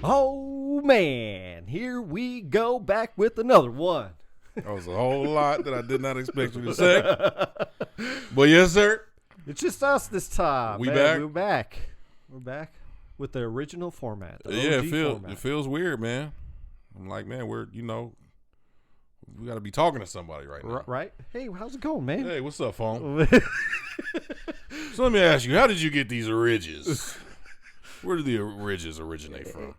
Oh man, here we go back with another one. That was a whole lot that I did not expect you to say. But yes, sir. It's just us this time. We man. back? We're back. We're back with the original format. The Yeah, OG format. it feels weird, man. I'm like, man, we got to be talking to somebody right now. Right? Hey, how's it going, man? Hey, what's up, phone? So let me ask you, how did you get these ridges? Where do the ridges originate from?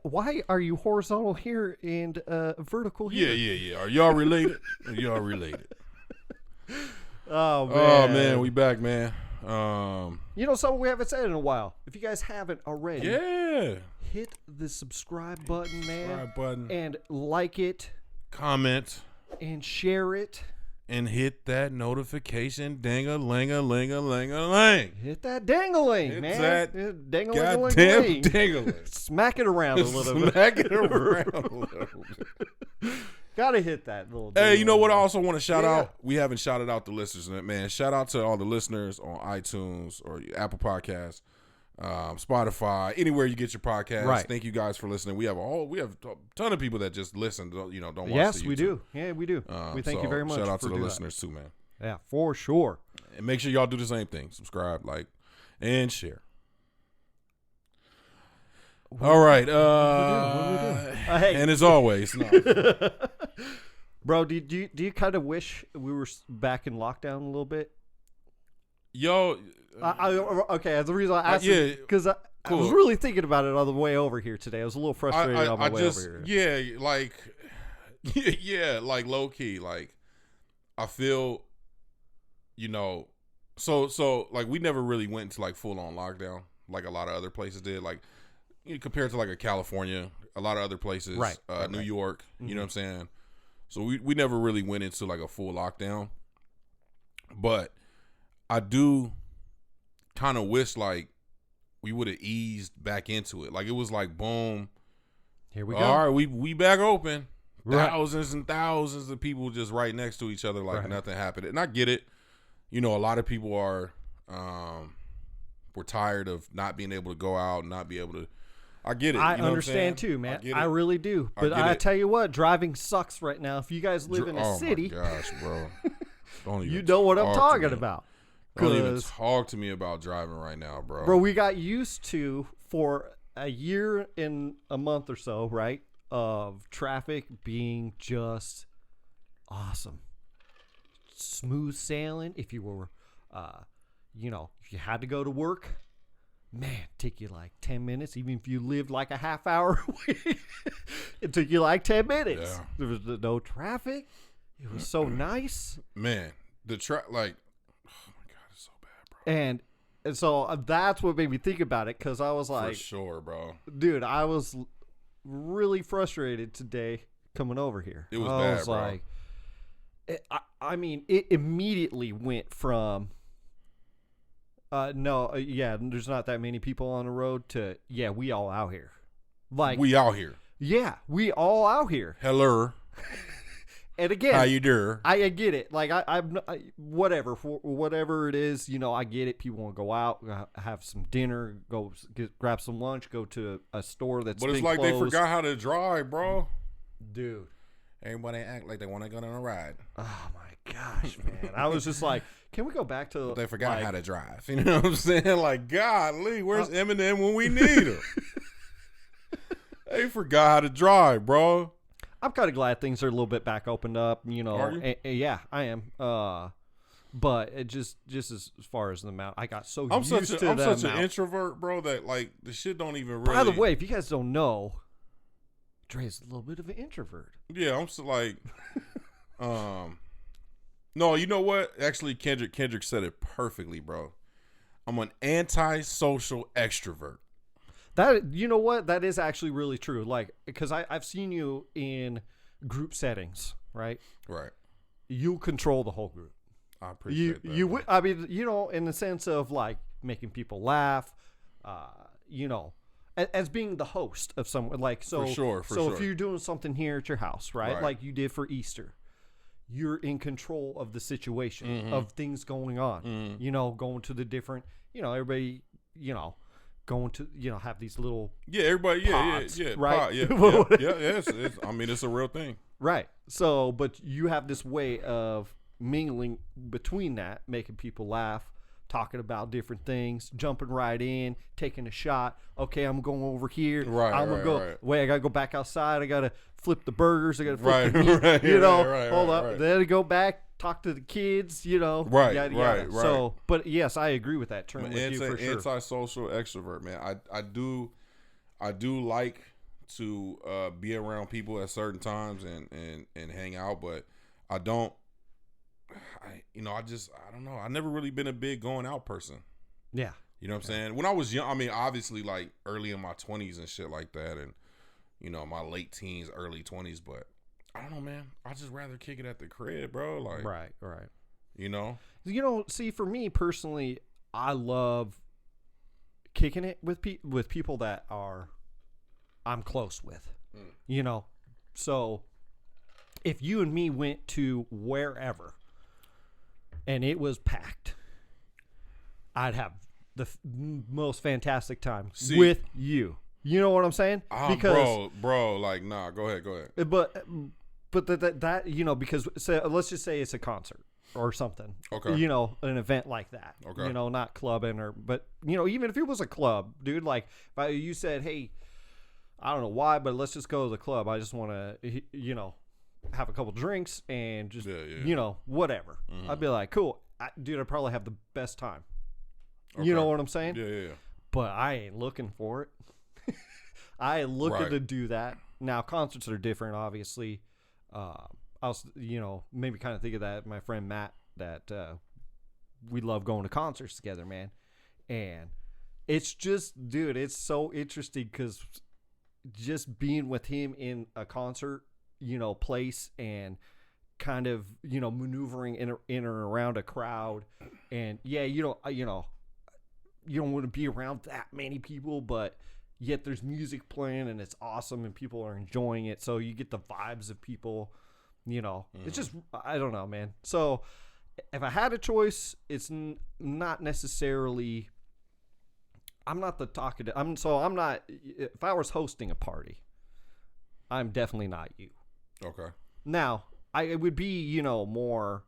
Why are you horizontal here and vertical here? Yeah. Are y'all related? Oh man. Oh man, we back, man. You know something we haven't said in a while. If you guys haven't already, Yeah. hit the subscribe button, man, Subscribe button, and like it comment, and share it. and hit that notification ding-a-ling-a-ling-a-ling-a-ling. Hit that dangling, Hit man. that Dang-a-ling-a-ling. Goddamn dingling. Smack it around a little bit. Smack it around a little bit. Gotta hit that little. Hey, you know what? I ding-a-ling. also want to shout Yeah. out. We haven't shouted out the listeners, man. Shout out to all the listeners on iTunes or Apple Podcasts, Spotify, anywhere you get your podcasts. Right. Thank you guys for listening. We have a ton of people that just listen. Don't watch. Yes, the we YouTube. do. Yeah, we do. We thank you very much. Shout out for to the doing listeners too, man. that. Yeah, for sure. And make sure y'all do the same thing. Subscribe, like, and share. All right. What we do? Hey. And as always, no. Bro, do you kind of wish we were back in lockdown a little bit? Yo, Okay, that's the reason I asked. yeah, Because I was cool. really thinking about it on the way over here today. I was a little frustrated on my way over here. yeah, like, like low key, like, I feel, so like we never really went into like full on lockdown like a lot of other places did, like compared to like a California, a lot of other places, Right, New right. York, you know what I'm saying? So we never really went into like a full lockdown, but I do kind of wish like we would have eased back into it. Like it was like boom. Here we go. All right, we back open. Right. Thousands and thousands of people just right next to each other like Right. nothing happened. And I get it. A lot of people are were tired of not being able to go out, not be able to. I get it. I you know what I'm understand saying? too, man. get I it. really do. I But get I it. tell you what, driving sucks right now. If you guys live in a Oh city, my gosh, bro. Don't even you know what I'm talk to talking me. about. Don't even 'Cause- talk to me about driving right now, bro. Bro, we got used to for a year and a month or so, right, of traffic being just awesome, smooth sailing. If you were, if you had to go to work, man, take you like 10 minutes. Even if you lived like a half hour away, it took you like 10 minutes. Yeah. There was no traffic. It was so nice. Man, the like, oh my god, it's so bad, bro. And so that's what made me think about it, because I was For like, sure, bro. dude, I was really frustrated today coming over here. It was I bad, was bro. like, it immediately went from there's not that many people on the road to we all out here. Like We out here. we all out here. Hello. And again, How you doing? I get it. Like whatever it is, I get it. People want to go out, have some dinner, grab some lunch, go to a store that's But it's been like they closed. forgot how to drive, bro. Dude. Everybody act like they want to go on a ride. Oh my gosh, man! I was just like, can we go back to? But they forgot like, how to drive. You know what I'm saying? Like, golly, where's Eminem when we need him? They forgot how to drive, bro. I'm kind of glad things are a little bit back opened up. Are you? Yeah, I am. But it just as far as the amount, I got so I'm used such to an that introvert, bro, that like the shit don't even really. By the way, if you guys don't know, Dre's a little bit of an introvert. Yeah, I'm so like, no, you know what? Actually, Kendrick said it perfectly, bro. I'm an antisocial extrovert. That, you know what? That is actually really true. Like, because I've seen you in group settings, right? Right. You control the whole group. I appreciate that. bro. I mean, in the sense of like making people laugh, as being the host of someone, like, so. For sure. If you're doing something here at your house, right? Like you did for Easter, you're in control of the situation, of things going on. Mhm. Going to the different, everybody, going to, have these little Yeah, everybody, pods, yeah, right? pod, yeah. It's, I mean, it's a real thing. Right. So, but you have this way of mingling between that, making people laugh, talking about different things, jumping right in, taking a shot. Okay, I'm going over here. Right, I'm gonna go. right. Wait, I gotta go back outside. I gotta flip the burgers. I gotta flip Right, the meat. right, Hold up. right. Then I go back, talk to the kids. Right, yada, yada. right. So, but yes, I agree with that term with you for sure. Antisocial extrovert, man. I do like to be around people at certain times and hang out, but I don't. I don't know. I've never really been a big going out person. Yeah. You know what I'm saying? When I was young, I mean, obviously, like early in my 20s and shit like that, and my late teens, early 20s. But I don't know, man. I just rather kick it at the crib, bro. Like, right. See, for me personally, I love kicking it with people that I'm close with. So if you and me went to wherever and it was packed, I'd have the most fantastic time with you. You know what I'm saying? Bro, like, nah, go ahead. But that because let's just say it's a concert or something. Okay. An event like that. Okay. Not clubbing but even if it was a club, dude, like if you said, hey, I don't know why, but let's just go to the club. I just want to, have a couple drinks and just, whatever. Mm-hmm. I'd be like, cool. Dude, I'd probably have the best time. Okay. You know what I'm saying? Yeah. But I ain't looking for it. I ain't looking to do that. Now, concerts are different, obviously. I was, maybe kind of think of that. My friend Matt, that we love going to concerts together, man. And it's just, dude, it's so interesting because just being with him in a concert, place and kind of, maneuvering in or around a crowd. And yeah, you don't want to be around that many people, but yet there's music playing and it's awesome and people are enjoying it. So you get the vibes of people, It's just, I don't know, man. So if I had a choice, it's not necessarily, I'm not the talkative. I'm not, if I was hosting a party, I'm definitely not you. Okay. Now, I would be, more,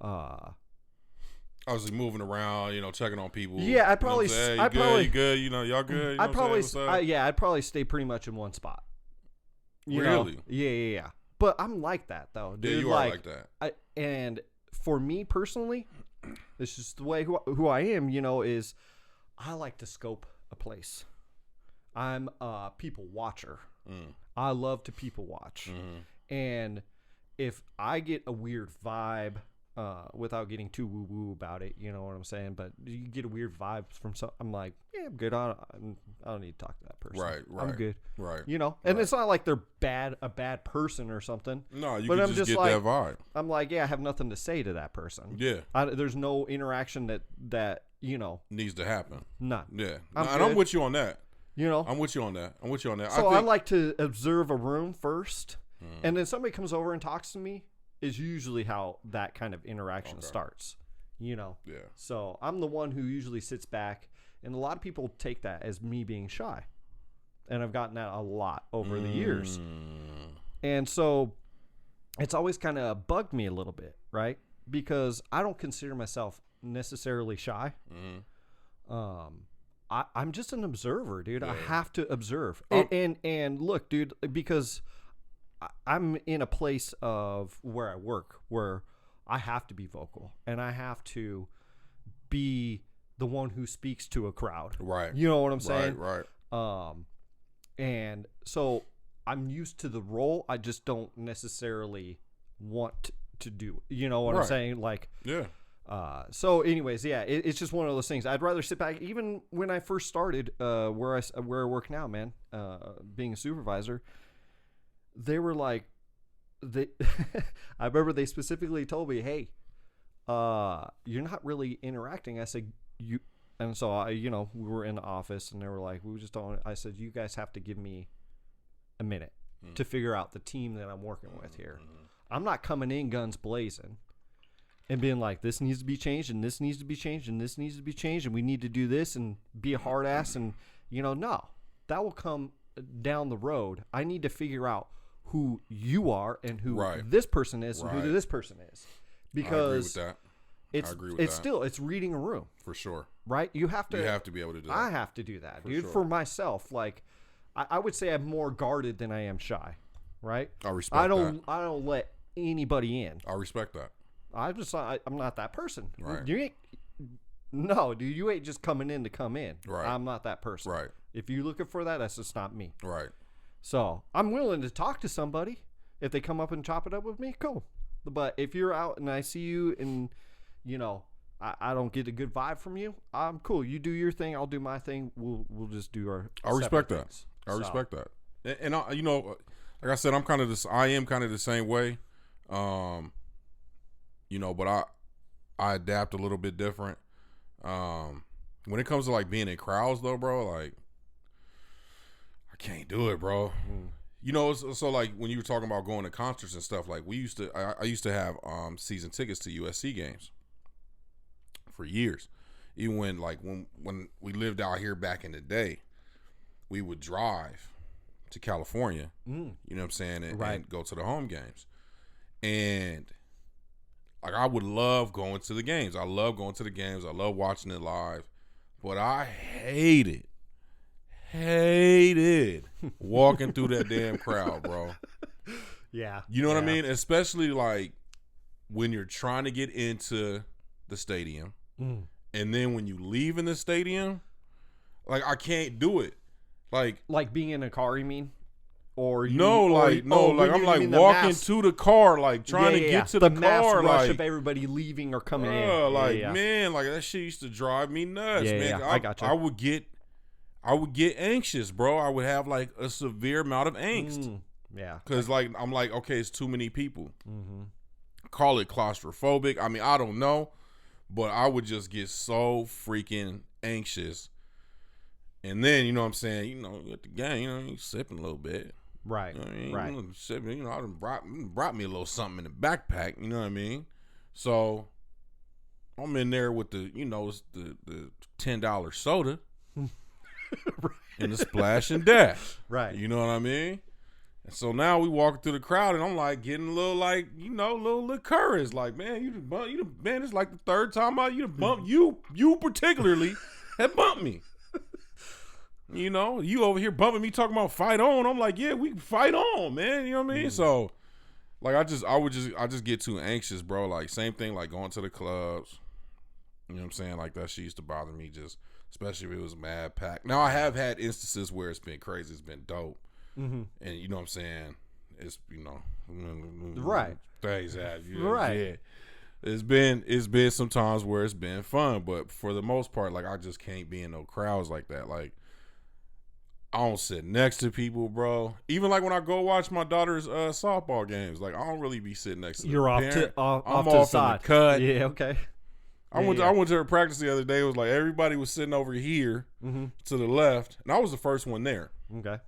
obviously moving around, checking on people. Yeah, I'd probably, you good? Y'all good? I'd probably stay pretty much in one spot. Really? Yeah. But I'm like that though, dude. Yeah, you are like that. And for me personally, this is the way who I am. Is I like to scope a place. I'm a people watcher. I love to people watch. Mm-hmm. And if I get a weird vibe, without getting too woo-woo about it, you know what I'm saying? But you get a weird vibe from I'm like, yeah, I'm good. I don't need to talk to that person. Right. I'm good. Right. And it's not like they're a bad person or something. No, you can just get that vibe. I'm like, yeah, I have nothing to say to that person. Yeah. There's no interaction that needs to happen. None. Yeah. I'm with you on that. I'm with you on that. So I like to observe a room first, and then somebody comes over and talks to me. Is usually how that kind of interaction starts, Yeah. So I'm the one who usually sits back, and a lot of people take that as me being shy, and I've gotten that a lot over the years, and so it's always kind of bugged me a little bit, right? Because I don't consider myself necessarily shy. I'm just an observer, dude. Yeah. I have to observe, and look, dude, because I'm in a place of where I work where I have to be vocal and I have to be the one who speaks to a crowd. Right. You know what I'm saying? Right. And so I'm used to the role. I just don't necessarily want to do it. You know what I'm saying? Like, yeah. So anyways, yeah, it's just one of those things. I'd rather sit back. Even when I first started, where I work now, man, being a supervisor, they were like, I remember they specifically told me, hey, you're not really interacting. I said, and so we were in the office and they were like, we just don't, I said, you guys have to give me a minute to figure out the team that I'm working with here. I'm not coming in guns blazing. and being like, this needs to be changed, and this needs to be changed, and this needs to be changed, and we need to do this, and be a hard ass, and no, that will come down the road. I need to figure out who you are and who this person is and who this person is, because I agree with that. Still it's reading a room for sure, right? You have to be able to do that. I have to do that, dude. Sure. For myself, like I would say I'm more guarded than I am shy, right? I respect that. I don't let anybody in. I respect that. I'm not that person. Right. You ain't, no, dude, you ain't just coming in to come in. Right. I'm not that person. Right. If you're looking for that, that's just not me. Right. So I'm willing to talk to somebody. If they come up and chop it up with me, cool. But if you're out and I see you and, I don't get a good vibe from you, I'm cool. You do your thing. I'll do my thing. We'll just do our I respect that. things. I respect that. And I, like I said, I am kind of the same way. But I adapt a little bit different. When it comes to like being in crowds though, bro, like I can't do it, bro. So like when you were talking about going to concerts and stuff, like I used to have season tickets to USC games for years. Even when we lived out here back in the day, we would drive to California, you know what I'm saying, and go to the home games. And like I would love going to the games. I love going to the games. I love watching it live. But I hated walking through that damn crowd, bro. Yeah. You know what I mean? Especially like when you're trying to get into the stadium. And then when you leave in the stadium, like I can't do it. Like being in a car, you mean? Or you, I'm like walking to the car, like trying to get to the car, mass rush like of everybody leaving or coming in. Man, like that shit used to drive me nuts, man. I got you. I would get anxious, bro. I would have like a severe amount of angst. Because like I'm like, okay, it's too many people. Call it claustrophobic. I mean, I don't know, but I would just get so freaking anxious. And then, you know what I'm saying, at the game, you sipping a little bit. Right. Right. Sipping, I done brought me a little something in the backpack, you know what I mean? So I'm in there with the $10 soda and the splash and dash. Right. You know what I mean? And so now we walking through the crowd and I'm like getting a little like, little courage. Like, man, man, it's like the third time you particularly have bumped me. You over here bumping me talking about fight on. I'm like, yeah, we can fight on, man. You know what I mean? So, like, I just get too anxious, bro. Like, same thing, like going to the clubs. You know what I'm saying? Like, that shit used to bother me, just especially if it was mad packed. Now, I have had instances where it's been crazy, it's been dope, and you know what I'm saying? It's right things that right. Yeah. It's been some times where it's been fun, but for the most part, like I just can't be in no crowds like that. Like I don't sit next to people, bro. Even like when I go watch my daughter's softball games, like I don't really be sitting next to. You're the off parent. off I'm to the off side. In the cut. Yeah, okay. I went to her practice the other day. It was like everybody was sitting over here to the left, and I was the first one there. Okay.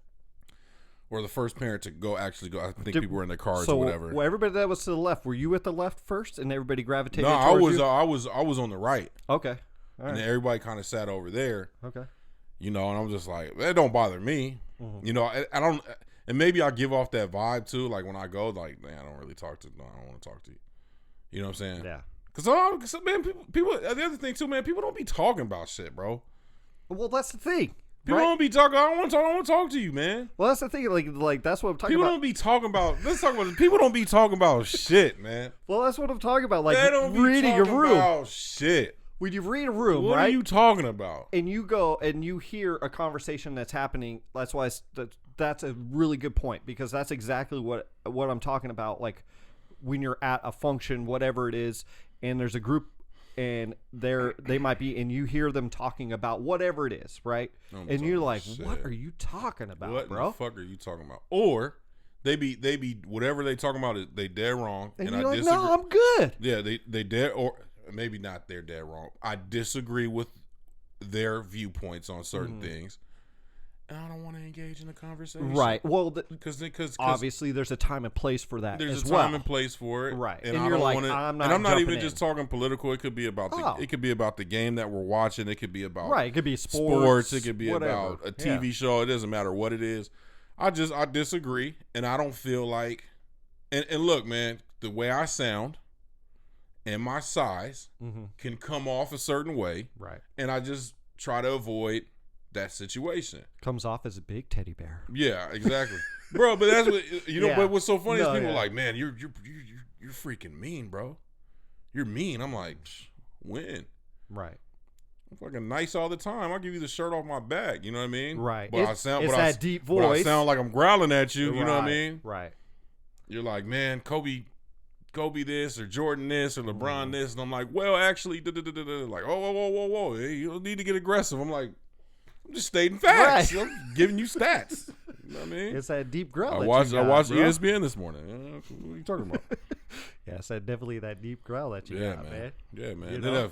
Or the first parent to go. I think people were in their cars or whatever. Well, everybody that was to the left, were you at the left first, and everybody gravitated? No, towards you? I was on the right. Okay. All right. And then everybody kind of sat over there. Okay. And I'm just like, that don't bother me. I don't, and maybe I give off that vibe too. Like when I go, like, man, I don't want to talk to you. You know what I'm saying? Yeah. Cause man, people. The other thing too, man, people don't be talking about shit, bro. Well, that's the thing. People don't be talking. I don't want to talk to you, man. Well, that's the thing. Like that's what I'm talking about. People don't be talking about. Let's talk about. People don't be talking about shit, man. Well, that's what I'm talking about. Like they don't be reading talking a room. About shit. When you read a room, what right? are you talking about? And you go and you hear a conversation that's happening. That's why that's a really good point, because that's exactly what I'm talking about. Like when you're at a function, whatever it is, and there's a group, and they might be, and you hear them talking about whatever it is, right? And you're like, shit. what are you talking about, what bro? What the fuck are you talking about? Or they be whatever they talking about, they dead wrong, and you're I like, disagree. No, I'm good. Yeah, they dead, or maybe not. They're dead wrong. I disagree with their viewpoints on certain things, and I don't want to engage in a conversation. Right. Well, Because obviously there's a time and place for that there's as a well. time and place for it. Right. And And I you're don't like, wanna, I'm not and I'm not jumping even in. just talking political. It could be about the game that we're watching. It could be about Right. It could be sports. It could be whatever. about a TV show. It doesn't matter what it is. I disagree, and I don't feel like. And look, man, the way I sound and my size can come off a certain way, Right. and I just try to avoid that situation. Comes off as a big teddy bear. Yeah, exactly, bro. But that's what you know. Yeah. But what's so funny is No, people yeah. are like, man, you're freaking mean, bro. You're mean. I'm like, when? Right. I'm fucking nice all the time. I'll give you the shirt off my back. You know what I mean? Right. But It's that deep voice. But I sound like I'm growling at you. You know what I Right, mean? Right. You're like, man, Kobe this or Jordan this or LeBron this, and I'm like, well, actually, like, whoa, hey, you don't need to get aggressive. I'm like, I'm just stating facts. Right. I'm giving you stats. You know what I mean? It's that deep growl. I that watched you got, bro. ESPN this morning. What are you talking about? Yeah, it's definitely that deep growl that you got, man. Yeah, man. You Then know?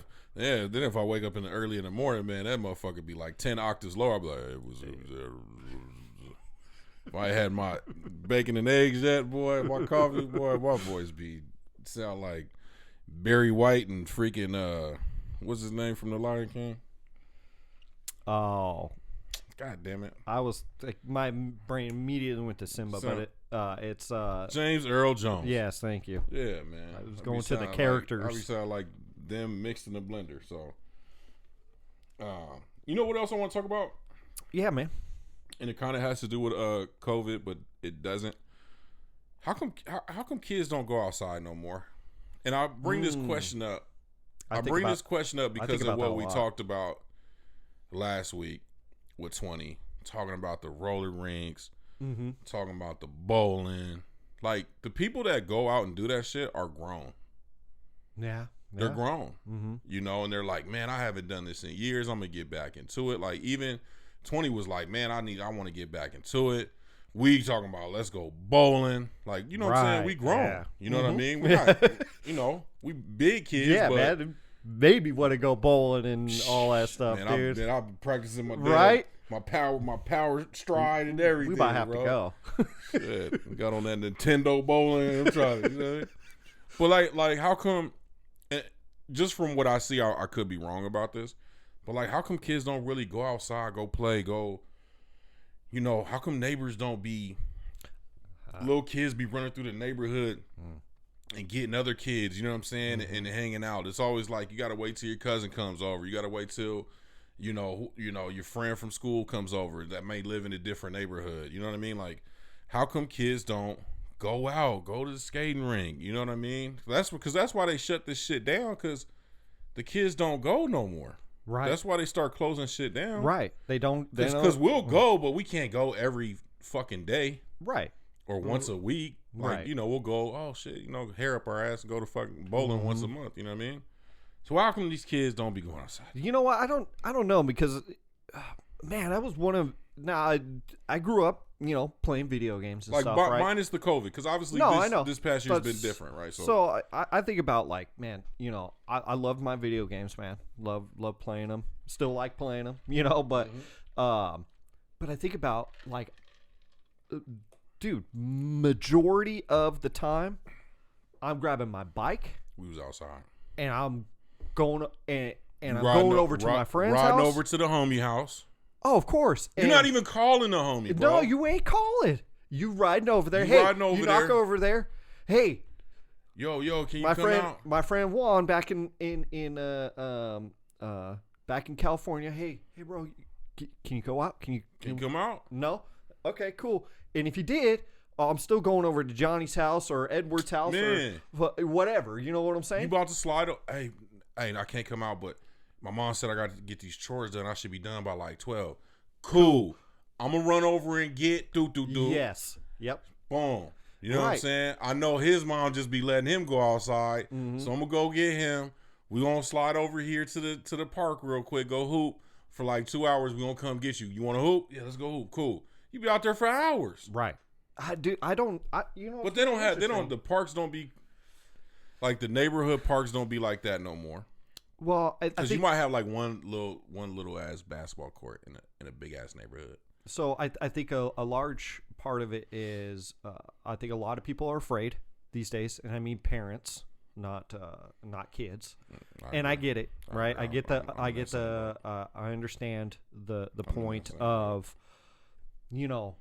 then if I wake up early in the morning, man, that motherfucker be like 10 octaves lower. I'll be like, if I had my bacon and eggs yet, boy, my coffee, boy, my voice sound like Barry White and freaking what's his name from The Lion King? Oh, God damn it! I was like, my brain immediately went to Simba, but it's James Earl Jones. yes, thank you. Yeah, man. I was going to the characters. I sound like them mixed in a blender. So, you know what else I want to talk about? Yeah, man. And it kind of has to do with COVID, but it doesn't. How come kids don't go outside no more? And I bring this question up. I bring this question up because of what we talked about last week with 20, talking about the roller rinks, talking about the bowling. Like, the people that go out and do that shit are grown. Yeah. They're grown, you know, and they're like, man, I haven't done this in years. I'm going to get back into it. Like, even 20 was like, man, I want to get back into it. We talking about, let's go bowling. Like, you know what I'm saying? We grown. Yeah. You know what I mean? We're not, you know, we big kids. Yeah, but, man. Maybe want to go bowling and all that stuff, man, dude. I've been practicing my my power stride and everything. We might have to go. Shit, got on that Nintendo bowling. I'm trying to, you know? But like, how come? Just from what I see, I could be wrong about this. But like, how come kids don't really go outside, go play, go? You know, how come neighbors don't be? Little kids be running through the neighborhood and getting other kids. You know what I'm saying? And hanging out. It's always like you got to wait till your cousin comes over. You got to wait till, you know, your friend from school comes over that may live in a different neighborhood. You know what I mean? Like, how come kids don't go out, go to the skating rink? You know what I mean? That's why they shut this shit down, because the kids don't go no more. Right. That's why they start closing shit down. Right. They don't. Because we'll go, but we can't go every fucking day. Right. Or once a week. Like, Right. you know, we'll go, oh shit, you know, hair up our ass and go to fucking bowling once a month. You know what I mean? So how come these kids don't be going outside? You know what? I don't know, because, man, that was one of. Now, I grew up, you know, playing video games and like, stuff, right? minus the COVID, because obviously I know. this past year's been different, right? So I think about, like, man, you know, I love my video games, man. Love playing them. Still like playing them, you know, but I think about, like, dude, majority of the time, I'm grabbing my bike. We was outside. And I'm going I'm going over to my friend's house. Riding over to the homie house. Oh, of course. You're not even calling the homie, bro. No, you ain't calling. You riding over there. You riding over there. Knock over there. Hey, yo, can you come out? My friend Juan back in California. Hey, bro, can you go out? Can you come out? No. Okay, cool. And if you did, I'm still going over to Johnny's house or Edward's house or whatever. You know what I'm saying? You about to slide? Hey, I can't come out, but my mom said I got to get these chores done. I should be done by like 12. Cool. I'm going to run over and get do. Yes. Yep. Boom. You know what I'm saying? I know his mom just be letting him go outside. So I'm going to go get him. We going to slide over here to the park real quick. Go hoop for like 2 hours. We going to come get you. You want to hoop? Yeah, let's go hoop. Cool. You be out there for hours. Right. But they don't have, the parks don't be, like the neighborhood parks don't be like that no more. Well, because you might have like one little ass basketball court in a big ass neighborhood. So I think a large part of it is I think a lot of people are afraid these days, and I mean parents, not kids. And I get it, right? I get I understand the point of, you know,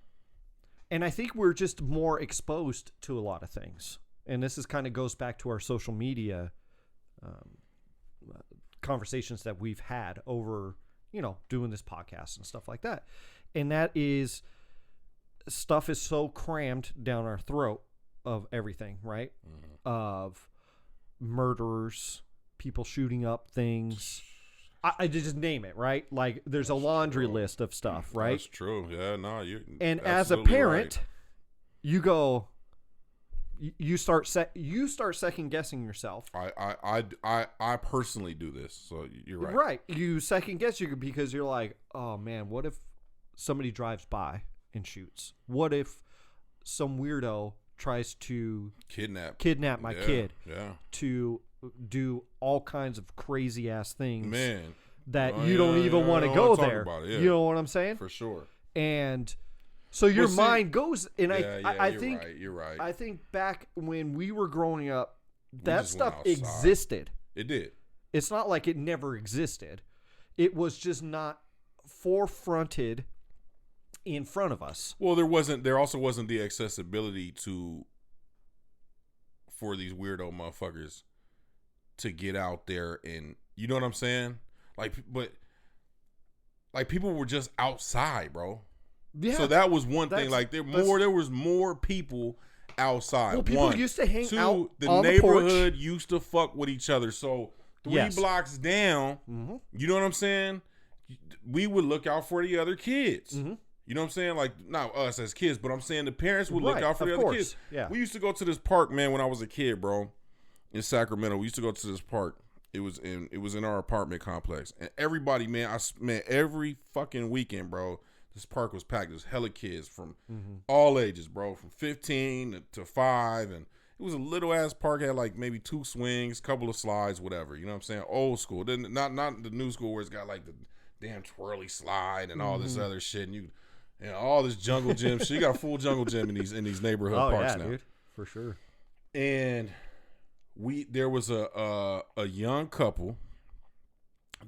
and I think we're just more exposed to a lot of things, and this is kind of goes back to our social media conversations that we've had over, you know, doing this podcast and stuff like that. And that is, stuff is so crammed down our throat of everything, right? Of murderers, people shooting up things. I just name it, right? Like there's a laundry list of stuff, right? That's true. Yeah, no, you. And as a parent, you go, you start second guessing yourself. I personally do this, so you're right. Right, you second guess you because you're like, oh man, what if somebody drives by and shoots? What if some weirdo tries to kidnap my kid? Yeah. To do all kinds of crazy ass things, man, that you don't even want to go there. You know what I'm saying? For sure. And so your mind goes, and I you're think right, you're right. I think back when we were growing up, that stuff existed. It did. It's not like it never existed. It was just not forefronted in front of us. Well, there also wasn't the accessibility for these weirdo motherfuckers to get out there, and you know what I'm saying? Like people were just outside, bro. Yeah. So that was one thing. Like there was more people outside. Well, people used to hang out the on neighborhood the porch. used to fuck with each other. So 3 blocks down, you know what I'm saying? We would look out for the other kids. You know what I'm saying? Like, not us as kids, but I'm saying the parents would look out for the other kids. Yeah. We used to go to this park, man, when I was a kid, bro, in Sacramento. We used to go to this park. It was in our apartment complex. And everybody, man, every fucking weekend, bro, this park was packed. There's hella kids from all ages, bro, from 15 to 5. And it was a little ass park, had like maybe 2 swings, couple of slides, whatever. You know what I'm saying? Old school. Then not the new school where it's got like the damn twirly slide and all this other shit. And all this jungle gym shit. You got a full jungle gym in these neighborhood parks now. Dude, for sure. And there was a young couple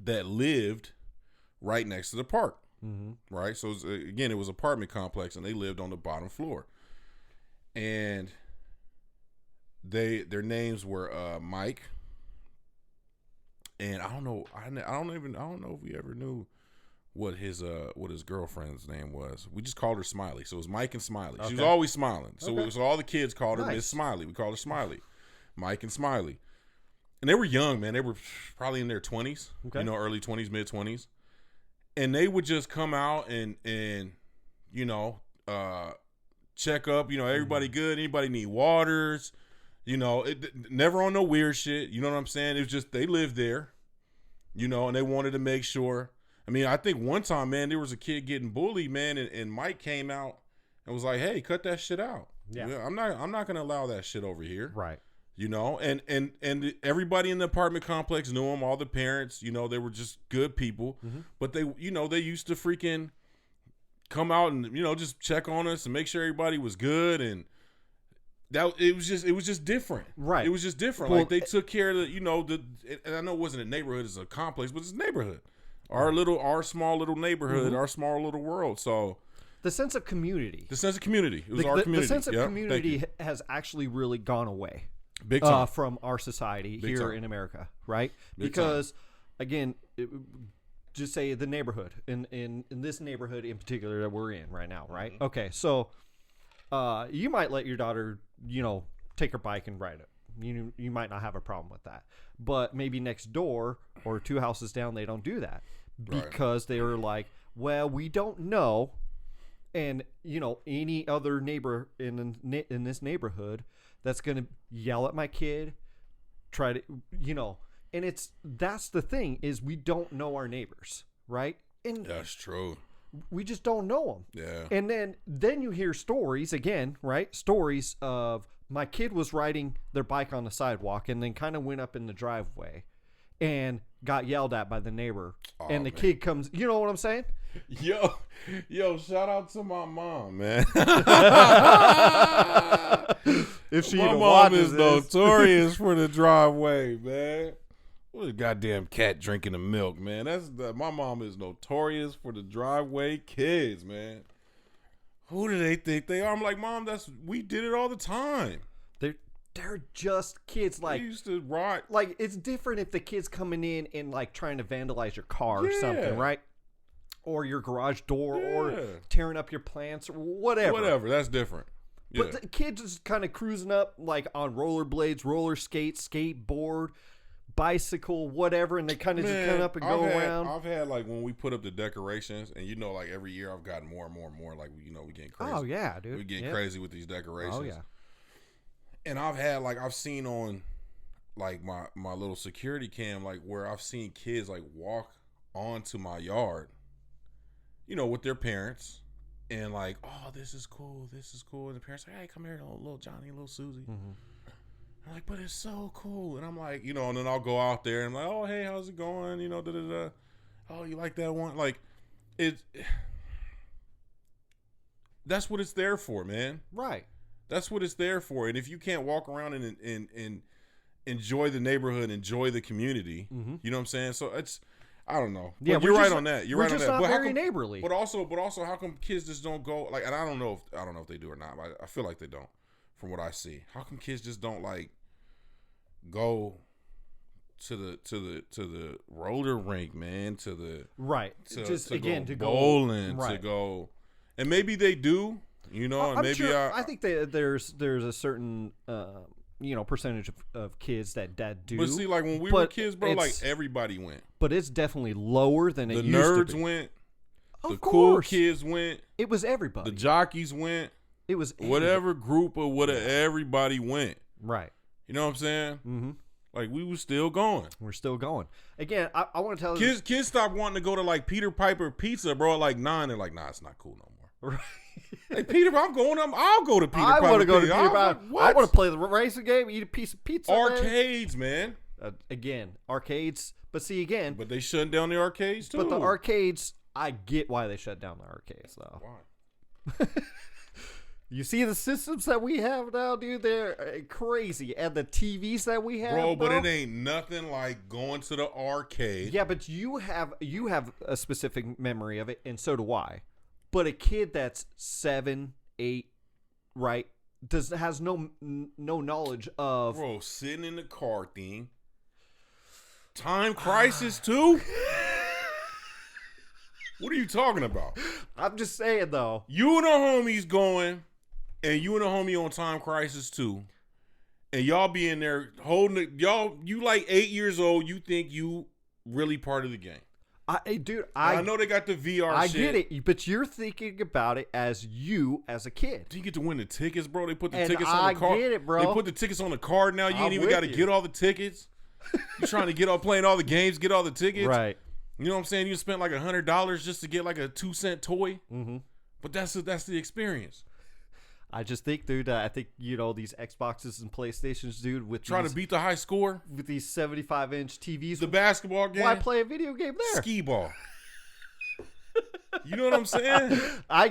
that lived right next to the park. Right? So it was apartment complex, and they lived on the bottom floor. And their names were Mike, and I don't know if we ever knew what his girlfriend's name was. We just called her Smiley. So it was Mike and Smiley. She was always smiling. So all the kids called her Miss Smiley. We called her Smiley. Mike and Smiley. And they were young, man. They were probably in their 20s, early 20s, mid 20s. And they would just come out and check up, everybody good, anybody need waters, never on no weird shit. You know what I'm saying? It was just, they lived there, and they wanted to make sure. I mean, I think one time, man, there was a kid getting bullied, man, and Mike came out and was like, "Hey, cut that shit out. Yeah, I'm not gonna allow that shit over here." Right. And everybody in the apartment complex knew him. All the parents, they were just good people. But they used to freaking come out and just check on us and make sure everybody was good. And that it was just different. Right. It was just different. Well, like they took care of the and I know it wasn't a neighborhood, it's a complex, but it's a neighborhood. Our small little neighborhood, our small little world. So the sense of community. It was our community. The sense of community has actually really gone away. Big time. From our society Big here time. in America, right? Big Because, again, just say the neighborhood, in this neighborhood in particular that we're in right now, right? Okay, so you might let your daughter, take her bike and ride it. You might not have a problem with that. But maybe next door or 2 houses down, they don't do that because they were like, well, we don't know. And, any other neighbor in this neighborhood that's going to yell at my kid, try to, and that's the thing is we don't know our neighbors, right? And that's true. We just don't know them. Yeah. And then you hear stories again, right? Stories of my kid was riding their bike on the sidewalk and then kind of went up in the driveway and got yelled at by the neighbor. And the kid comes, you know what I'm saying? Yo, shout out to my mom, man. If she My even mom watches is this. notorious for the driveway, man. What a goddamn cat drinking the milk, man. My mom is notorious for the driveway kids, man. Who do they think they are? I'm like, Mom, we did it all the time. They're just kids. Like, We used to ride. like it's different if the kid's coming in and like trying to vandalize your car or something, right? Or your garage door, or tearing up your plants, or whatever. Whatever, that's different. Yeah. But the kids just kind of cruising up like on rollerblades, roller skates, skateboard, bicycle, whatever, and they kind of just come up and go around. I've had like when we put up the decorations, and like every year I've gotten more and more and more. Like we getting crazy. Oh yeah, dude. We getting crazy with these decorations. Oh yeah. And I've seen on like my little security cam, like where I've seen kids like walk onto my yard, with their parents, and like, oh, this is cool, and the parents like, hey, come here, little Johnny, little Susie. Mm-hmm. I'm like, but it's so cool, and I'm like, and then I'll go out there and I'm like, oh, hey, how's it going? Da da da. Oh, you like that one? Like, that's what it's there for, man. Right. That's what it's there for. And if you can't walk around and enjoy the neighborhood, enjoy the community, you know what I'm saying? So I don't know. But Yeah, you're right on that. You're right on that. Not but very neighborly. But also, how come kids just don't go like? And I don't know if they do or not. But I feel like they don't, from what I see. How come kids just don't like go to the roller rink, man? To the right. Just again to go bowling, right. to go, and maybe they do. And I'm maybe sure, I think there's a certain percentage of kids that do. But see, like when we were kids, bro, like everybody went. But it's definitely lower than it used to be. The nerds went. Of course. Cool kids went. It was everybody. The jockeys went. It was whatever group or whatever, everybody went. Right. You know what I'm saying? Mm-hmm. Like we was still going. We're still going. Again, I want to tell you. Kids stopped wanting to go to like Peter Piper Pizza, bro, at like 9. They're like, nah, it's not cool no more. Right. Hey, Peter, I'll go to Peter Piper. I want to go to Peter Piper. I want to play the racing game, eat a piece of pizza. Arcades, man. Again, arcades. But see, again. But they shut down the arcades, too. But the arcades, I get why they shut down the arcades, though. Why? You see the systems that we have now, dude? They're crazy. And the TVs that we have, bro. But it ain't nothing like going to the arcade. Yeah, but you have a specific memory of it, and so do I. But a kid that's 7, 8, right, has no knowledge of. Bro, sitting in the car thing. Time Crisis 2? What are you talking about? I'm just saying, though. You and the homies going, and you and the homie on Time Crisis 2, and y'all be in there holding it. You like 8 years old. You think you really part of the game. I know they got the VR I shit. get it, but you're thinking about it as a kid. Do you get to win the tickets, bro? They put the tickets on the card. I get it, bro. They put the tickets on the card now. You ain't even got to get all the tickets. You trying to playing all the games, get all the tickets. Right. You know what I'm saying? You spent like $100 just to get like a 2-cent toy. Mm-hmm. But that's the experience. I just think, dude, I think, these Xboxes and PlayStations, dude, with trying to beat the high score with these 75-inch TVs. The basketball game. Why play a video game there? Skee ball. You know what I'm saying? I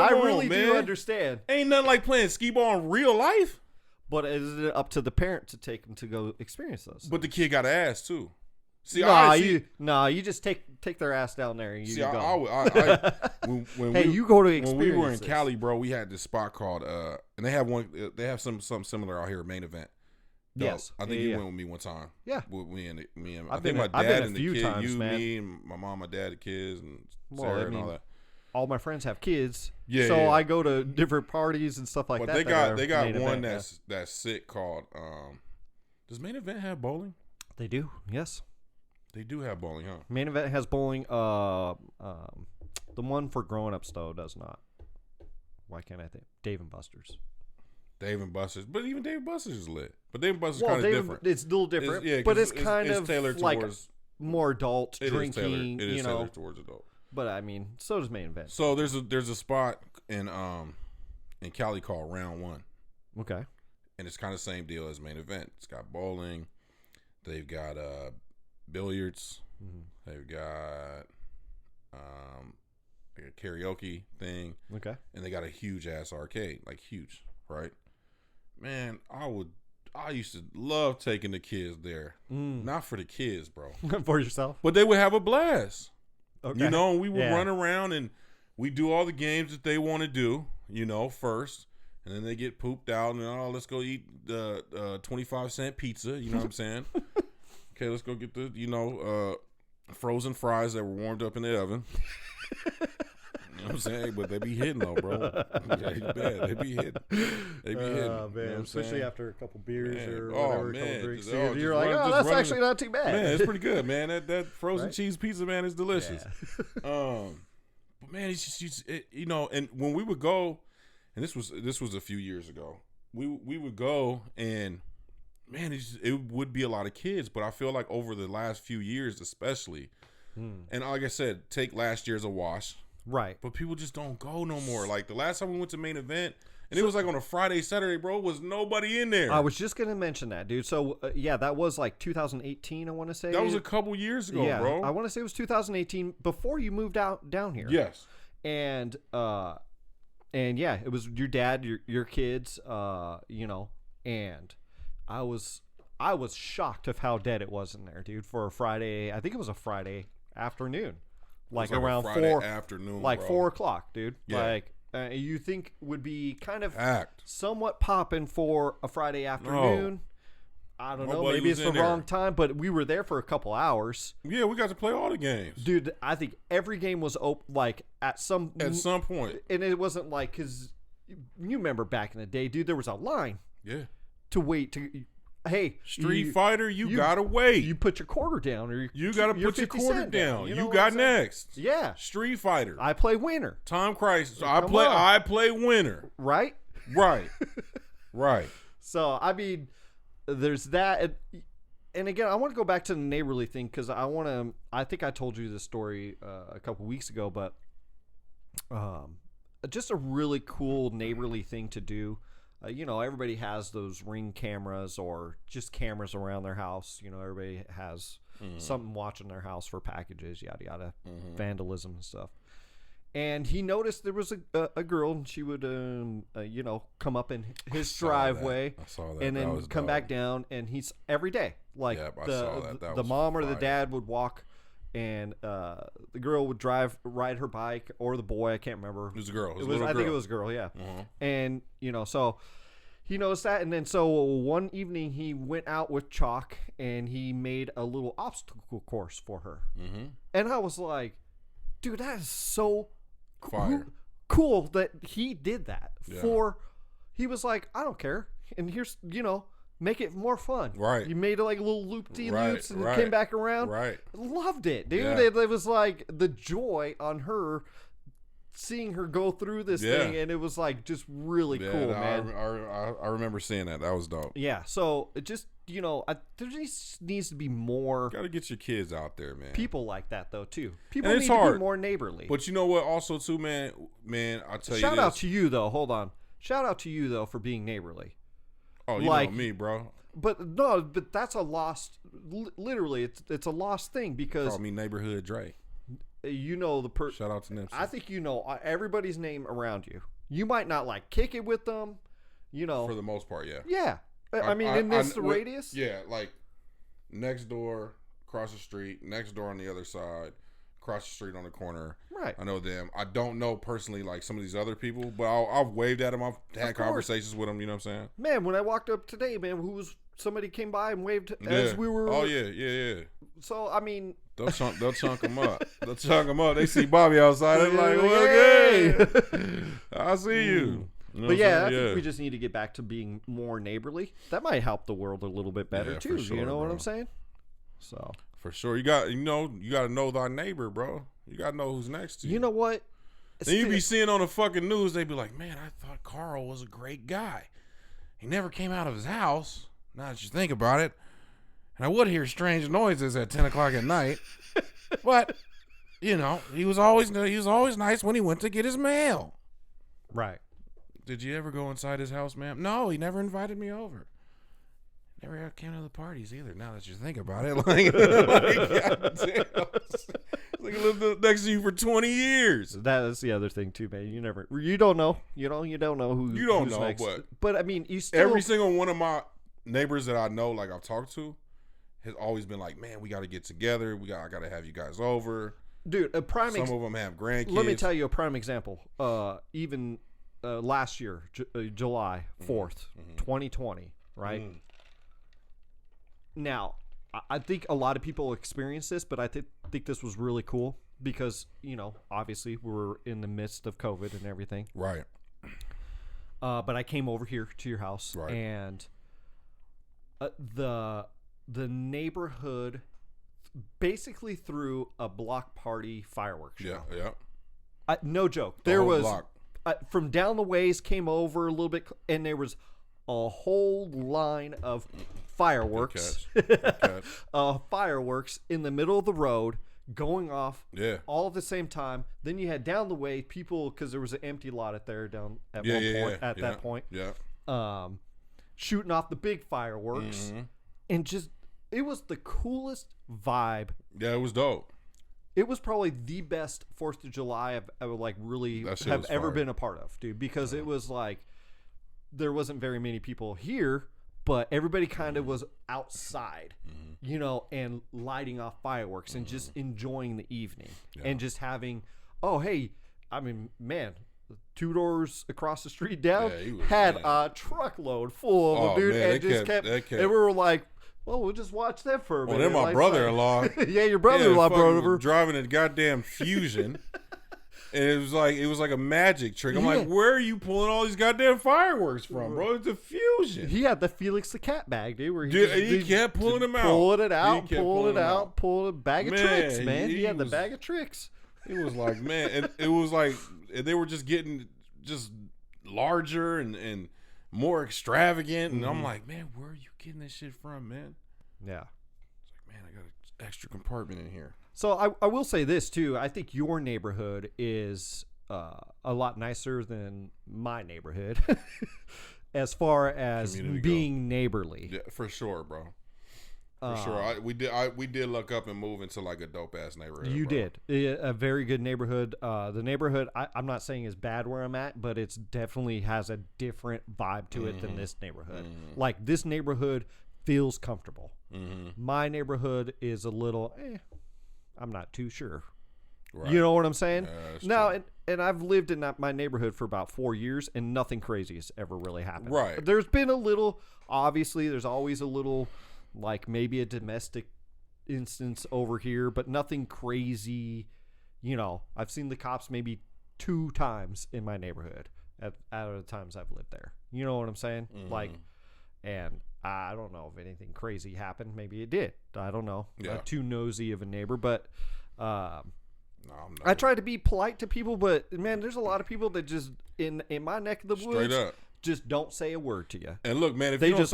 really do understand. Ain't nothing like playing skee ball in real life. But is it up to the parent to take them to go experience those? But the kid got an ass too. See, you just take their ass down there and you go. When you go to experience. When we were in Cali, bro, we had this spot called and they have one. They have something similar out here, Main Event. Yes, I think you went with me one time. Yeah, with me and I think my dad and the kid, times, man. me, and my mom, my dad, the kids, and Sarah and all that. All my friends have kids, so I go to different parties and stuff like that. But they got one that's sick called. Does Main Event have bowling? They do. Yes, they do have bowling, huh? Main Event has bowling. The one for grown ups though does not. Why can't I think? Dave and Buster's. Dave and Buster's, but even Dave and Buster's is lit. But Dave and Buster's kind of different. It's a little different, but it's kind of tailored like towards more adult drinking. It is tailored towards adult. But I mean, so does Main Event. So there's a spot in Cali called Round One. Okay. And it's kind of the same deal as Main Event. It's got bowling. They've got billiards. Mm-hmm. They've got like a karaoke thing, Okay. and they got a huge ass arcade, like huge, right? Man, I used to love taking the kids there. Not for the kids, bro, For yourself. but they would have a blast. Okay. You know, and we would Yeah. run around and we do all the games that they want to do, you know, first. And then they get pooped out and, oh, let's go eat the 25-cent pizza. You know what I'm saying? Okay, let's go get the, frozen fries that were warmed up in the oven. You know what I'm saying? But they be hitting, though, bro. They bad. They be hitting. They be hitting. Man, You know what I'm especially saying? after a couple beers Man. or Oh, whatever, a man. couple drinks. Just- You're just like, run- oh, just that's running- actually not too bad. Man, it's pretty good, man. That frozen Right? cheese pizza, man, is delicious. Yeah. But man, it's just and when we would go, and this was a few years ago. We would go and man, it would be a lot of kids, but I feel like over the last few years, especially, and like I said, take last year as a wash, Right. but people just don't go no more. Like the last time we went to main event, and it was like on a Friday, Saturday, bro, was nobody in there. I was just gonna mention that, dude. So yeah, that was like 2018. I want to say That was a couple years ago, yeah, bro. I want to say it was 2018 before you moved out down here. Yes. And yeah, it was your dad, your kids, and I was shocked of how dead it was in there, dude, for a Friday. I think it was a Friday afternoon, like It was around a Friday 4 afternoon, like bro. 4 o'clock, dude. Yeah. Like you think would be kind of Packed. somewhat popping for a Friday afternoon. I don't know. Nobody Maybe was it's the in wrong there. time, but we were there for a couple hours. Yeah, we got to play all the games Dude, I think every game was open, like at some point. and it wasn't like, because you remember back in the day, dude, there was a line Yeah. to wait to, hey, Street Fighter, you gotta wait. You put your quarter down, or You gotta your put your 50 quarter cent down. know You what got I'm saying? next. Yeah, Street Fighter. I play winner, Time Crisis. Come on. I play winner. right? Right. Right. So I mean, there's that, and again, I want to go back to the neighborly thing because I think I told you this story a couple weeks ago, but just a really cool neighborly thing to do. Everybody has those Ring cameras or just cameras around their house. Everybody has something watching their house for packages, yada yada, vandalism and stuff. And he noticed there was a girl, and she would, come up in his driveway, I saw that. and That then was come dope. back down. And he's every day, like Yep, I saw that. That the was mom or the fire. dad would walk, and the girl would ride her bike, or the boy, I can't remember. It was a girl. It was a I little think it girl. was a girl, yeah. Mhm. And so he noticed that, and then so one evening he went out with chalk and he made a little obstacle course for her. Mhm. And I was like, dude, that is so Fire. cool that he did that. Yeah. He was like, I don't care, and here's make it more fun. Right. You made it like a little loop-de-loops, and right. came back around. Right. Loved it, dude. Yeah. It was like the joy on her, seeing her go through this Yeah. thing, and it was like just really Yeah, cool, no, man. I remember seeing that. That was dope. Yeah, so it just there just needs to be more Got to get your kids out there, man. people like that though too. People And need it's to be hard. more neighborly. But you know what? Also, too, man. I tell you Shout this. out to you though. Hold on. Shout out to you though for being neighborly. Oh, you like- know me, bro. But that's a lost. Literally, it's a lost thing because Call me Neighborhood Dre. the person. Shout out to Nipsey. I think everybody's name around you. You might not like kick it with them. For the most part, yeah. Yeah. I mean, in this radius. Yeah, like next door, across the street, next door on the other side, across the street on the corner. Right. I know them. I don't know personally like some of these other people, but I've waved at them. I've had Of course. conversations with them. You know what I'm saying? Man, when I walked up today, man, somebody came by and waved as Yeah. we were. Oh yeah. So I mean, They'll chunk them up. They'll chunk them up. They see Bobby outside. They're like, well, Yay. okay, I see you. You know But what yeah, I'm I saying? think we just need to get back to being more neighborly. That might help the world a little bit better Yeah, for too. sure, You know what bro. I'm saying? So For sure. You got to know thy neighbor, bro. You got to know who's next to you. you know what? Then you be seeing on the fucking news, they be like, man, I thought Carl was a great guy. He never came out of his house. Now that you think about it. And I would hear strange noises at 10 o'clock at night. But, he was always nice when he went to get his mail. right. Did you ever go inside his house, ma'am? No, he never invited me over. Never came to the parties either. Now that you think about it, like goddamn. Like lived next to you for 20 years. That's the other thing too, man. You don't know. You don't know who's next. But I mean, you still every single one of my neighbors that I know, like I've talked to, has always been like, man, we got to get together. I got to have you guys over. Dude, some of them have grandkids. Let me tell you a prime example. Even last year, July 4th, 2020, right? Now, I think a lot of people experience this, but I think this was really cool because, obviously we're in the midst of COVID and everything. Right. But I came over here to your house, right. And the neighborhood basically threw a block party fireworks show. Yeah. No joke. There was from down the ways came over a little bit, and there was a whole line of fireworks, fireworks in the middle of the road going off all at the same time. Then you had down the way people, because there was an empty lot at there down at that point. Shooting off the big fireworks, and just it was the coolest vibe. Yeah, it was dope. It was probably the best 4th of July I would like really have ever been a part of, dude, because it was like there wasn't very many people here, but everybody kind of was outside, and lighting off fireworks and just enjoying the evening and just having, I mean, man, 2 doors across the street down had a truckload full of them, dude, man, and just kept, and we were like, well, we'll just watch that for a minute. Well, then my brother-in-law. Yeah, your brother-in-law brought over. Driving a goddamn Fusion. And it was like a magic trick. I'm like, where are you pulling all these goddamn fireworks from, bro? It's a Fusion. He had the Felix the Cat bag, dude. Where he kept pulling them out. Pulling it out, pulling a bag of tricks, man. He had the bag of tricks. It was like, man, and it was like they were just getting just larger and more extravagant. And I'm like, man, where are you getting this shit from, man? Yeah. It's like, man, I got an extra compartment in here. So I will say this too. I think your neighborhood is a lot nicer than my neighborhood, as far as being neighborly. Yeah, for sure, bro. For sure. We did look up and move into like a dope ass neighborhood. You did a very good neighborhood. The neighborhood I'm not saying is bad where I'm at, but it's definitely has a different vibe to it than this neighborhood. Like this neighborhood feels comfortable. My neighborhood is a little. I'm not too sure. Right. You know what I'm saying? Now, and I've lived in my neighborhood for about 4 years, and nothing crazy has ever really happened. Right. There's been a little. Obviously, there's always a little. Like maybe a domestic instance over here, but nothing crazy. I've seen the cops maybe 2 times in my neighborhood out of the times I've lived there. You know what I'm saying? Like, and I don't know if anything crazy happened. Maybe it did. I don't know. Yeah. Not too nosy of a neighbor, but no, I'm not. I try to be polite to people, but man, there's a lot of people that just in my neck of the woods. Straight up. Just don't say a word to you. And look, man, if you don't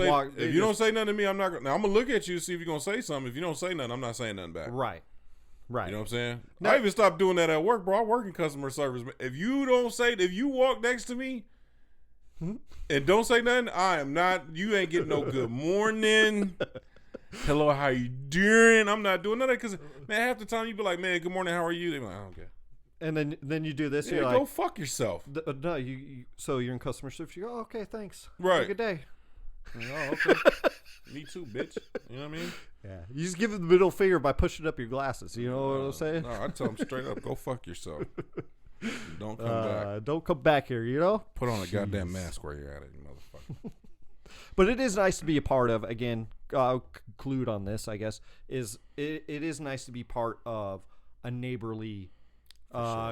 say nothing to me, I'm not gonna look at you to see if you're gonna say something. If you don't say nothing, I'm not saying nothing back. Right. You know what I'm saying? I even stopped doing that at work, bro. I work in customer service. If you walk next to me and don't say nothing, you ain't getting no good morning. Hello, how you doing? I'm not doing nothing because, man, half the time you be like, man, good morning, how are you? They be like, okay. And then you do this. Yeah, you're go like, fuck yourself. No, so you're in customer service. You go, oh, okay, thanks. Right. Have a good day. Oh, okay. Me too, bitch. You know what I mean? Yeah. You just give them the middle finger by pushing up your glasses. You know what I'm saying? No, I tell them straight up, go fuck yourself. Don't come back. Don't come back here. Put on a goddamn mask where you're at it, you motherfucker. But it is nice to be a part of. Again, I'll conclude on this. I guess it is nice to be part of a neighborly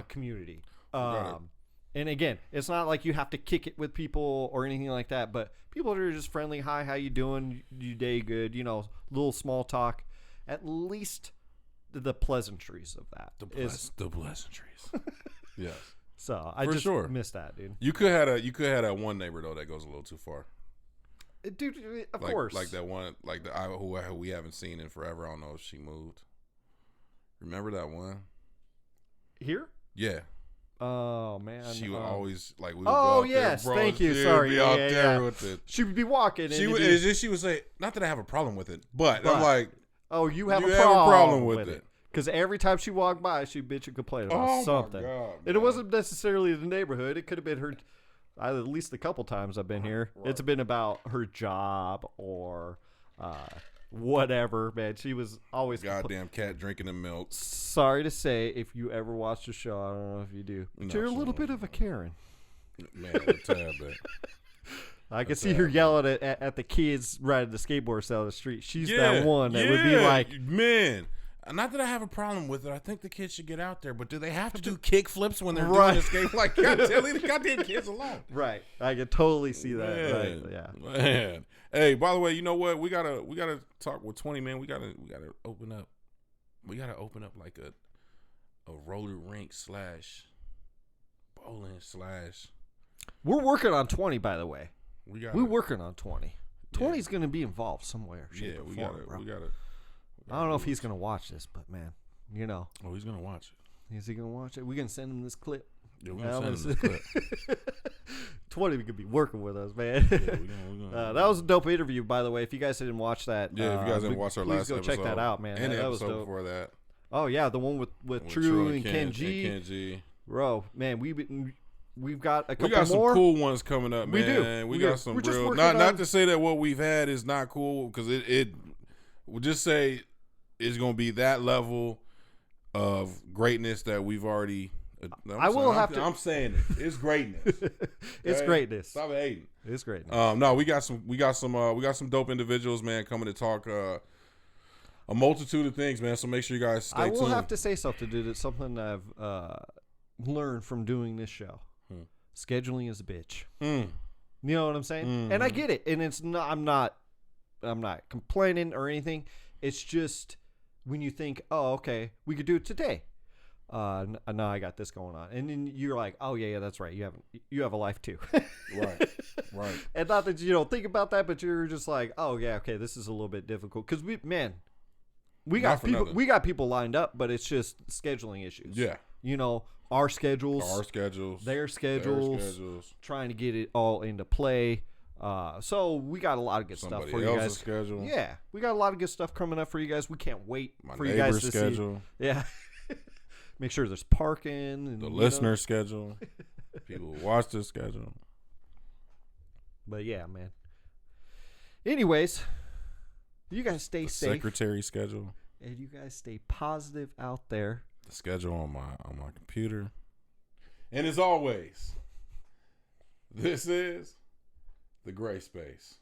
community. And again, it's not like you have to kick it with people or anything like that, but people are just friendly. Hi, how you doing? You day good? Little small talk. At least the pleasantries of that. The pleasantries. Yes. So I just missed that, dude. You could have that one neighbor though that goes a little too far. Dude, of course. Like that one, like who we haven't seen in forever. I don't know if she moved. Remember that one? Here? Yeah. Oh man. She would always like. We would oh go out yes, there, bro. Thank you. She'd Sorry. be out there with it. She would be walking. She would say, not that I have a problem with it, but I'm like, oh, you have a problem with it. Because every time she walked by, she'd bitch and complain about Oh something. my God, and it wasn't necessarily the neighborhood. It could have been her. At least a couple times I've been here. Right. It's been about her job or whatever, man. She was always Goddamn cat drinking the milk. Sorry to say, if you ever watch the show, I don't know if you do, but No, you're a she little won't. bit of a Karen. Man, a tad bit. I can see her yelling at the kids riding the skateboards down the street. She's Yeah, that one that would be like, man. Not that I have a problem with it. I think the kids should get out there, but do they have to do kick flips when they're Right. doing escape? Like, God, leave the goddamn kids alone. right. I can totally see that. Man, Right. Yeah. man. Hey, by the way, you know what? We gotta talk with 20, man. We gotta open up. We gotta open up like a roller rink / bowling / We're working on 20, by the way. We're We're working on 20. 20 is going to be involved somewhere. Yeah, shape, or we form, gotta. bro. We gotta. I don't know if he's going to watch this, but man, you know. Oh, he's gonna watch it. Is he going to watch it? We're going to send him this clip. Yeah, we're gonna send him this clip. 20 could be working with us, man. Yeah, we gonna, That was a dope interview, by the way. If you guys didn't watch that, Yeah, if you guys didn't watch our please last go episode, check that out, man. and the that was episode dope. before that, Oh yeah, the one with True and Ken G. Bro, man, we've got a couple We got some more. cool ones coming up, man. We do. We We got do. some We're just real. working Not on- to say that what we've had is not cool, because it we'll just say it's gonna be that level of greatness that we've already. I'm saying it. It's greatness. It's Okay? greatness. Stop hating. It's greatness. No, we got some dope individuals, man, coming to talk a multitude of things, man. So make sure you guys stay I will tuned. have to say something, dude. It's something I've learned from doing this show. Scheduling is a bitch. Mm. You know what I'm saying? And I get it. And it's not. I'm not complaining or anything. It's just when you think, oh, okay, we could do it today. No, I got this going on, and then you're like, oh yeah, that's right. You have a life too. Right. And not that you don't think about that, but you're just like, oh yeah, okay, this is a little bit difficult because we Not got for people nothing. we got people lined up, but it's just scheduling issues. Yeah. You know, our schedules, Our schedules. their schedules, trying to get it all into play. So we got a lot of good stuff Somebody for you else's guys. schedule. Yeah, we got a lot of good stuff coming up for you guys. We can't wait My for you guys neighbor's to schedule. see. Yeah. Make sure there's parking and The you know. listener schedule. People who watch the schedule. But yeah, man. Anyways, you guys stay The safe secretary schedule. and you guys stay positive out there. The schedule on my computer. And as always, this is the Gray Space.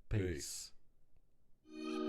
Peace. Peace.